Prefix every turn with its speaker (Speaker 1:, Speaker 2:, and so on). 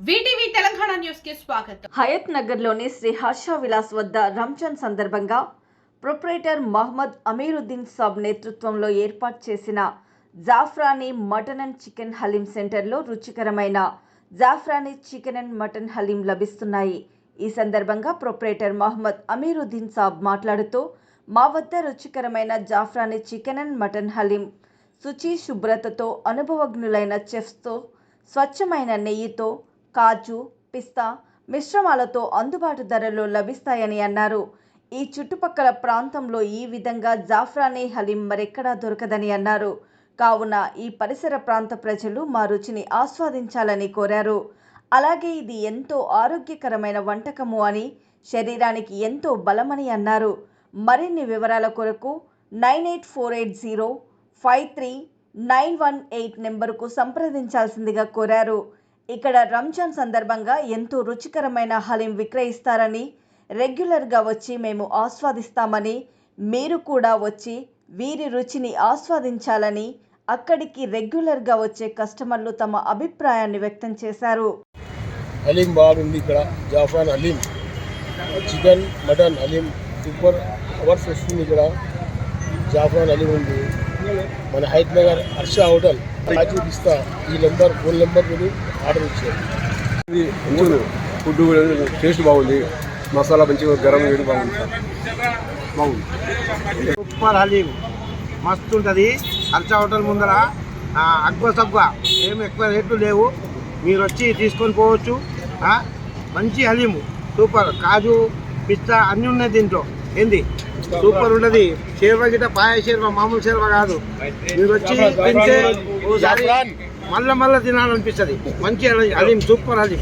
Speaker 1: VTV Telangana news కి స్వాగతం.
Speaker 2: హయత్ నగర్ లోని శ్రీ హర్ష విలాస్ వద్ద రంజాన్ సందర్భంగా ప్రొప్రైటర్ మహమ్మద్ అమీరుద్దీన్ సాబ్ నేతృత్వంలో ఏర్పాటు చేసిన zafrani mutton and chicken haleem సెంటర్లో రుచికరమైన zafrani chicken and mutton haleem లభిస్తున్నాయి. ఈ సందర్భంగా ప్రొప్రైటర్ మహమ్మద్ అమీరుద్దీన్ సాబ్ మాట్లాడుతూ, మా వద్ద రుచికరమైన zafrani chicken and mutton haleem శుచి శుభ్రతతో అనుభవజ్ఞులైన చెఫ్స్తో స్వచ్ఛమైన నెయ్యితో కాజు పిస్తా మిశ్రమాలతో అందుబాటు ధరలో లభిస్తాయని అన్నారు. ఈ చుట్టుపక్కల ప్రాంతంలో ఈ విధంగా జాఫ్రానీ హలీం మరెక్కడా దొరకదని అన్నారు. కావున ఈ పరిసర ప్రాంత ప్రజలు మా రుచిని ఆస్వాదించాలని కోరారు. అలాగే ఇది ఎంతో ఆరోగ్యకరమైన వంటకము అని, శరీరానికి ఎంతో బలమని అన్నారు. మరిన్ని వివరాల కొరకు 9848053918 నెంబరుకు సంప్రదించాల్సిందిగా కోరారు. ఇక్కడ రంజాన్ సందర్భంగా ఎంతో రుచికరమైన హలీం విక్రయిస్తారని, రెగ్యులర్గా వచ్చి మేము ఆస్వాదిస్తామని, మీరు కూడా వచ్చి వీరి రుచిని ఆస్వాదించాలని అక్కడికి రెగ్యులర్గా వచ్చే కస్టమర్లు తమ అభిప్రాయాన్ని వ్యక్తం చేశారు.
Speaker 3: హలీం బాగుంది. ఇక్కడ జాఫ్రాన్ haleem, chicken mutton haleem super అవర్స్ వస్తుంది. ఇక్కడ జాఫ్రాన్ హలీం ఉంది. మన హైత్ నగర్ హర్ష హోటల్ కాజు పిస్తా ఈ ఫోన్ నెంబర్ మీద ఆర్డర్ ఇచ్చారు.
Speaker 4: ఇది మంచిగా ఫుడ్ టేస్ట్ బాగుంది. మసాలా మంచిగా గరం వేడి బాగుంది సార్, బాగుంది.
Speaker 5: సూపర్ హలీం మస్తు ఉంటుంది. హర్ష హోటల్ ముందర అగ్వ సగ్గా ఏమి ఎక్కువ రేట్లు లేవు, మీరు వచ్చి తీసుకొని పోవచ్చు. మంచి హలీము సూపర్, కాజు పిస్తా అన్నీ ఉన్నాయి దీంట్లో. ఏంది సూపర్ ఉన్నది. షేర్వా గిట్ట పాయ షేర్వా, మామూలు షేర్వా కాదు. మీరు వచ్చి తింటే ఓసారి మళ్ళా తినాలనిపిస్తుంది. మంచి హలీం, సూపర్ హలీం.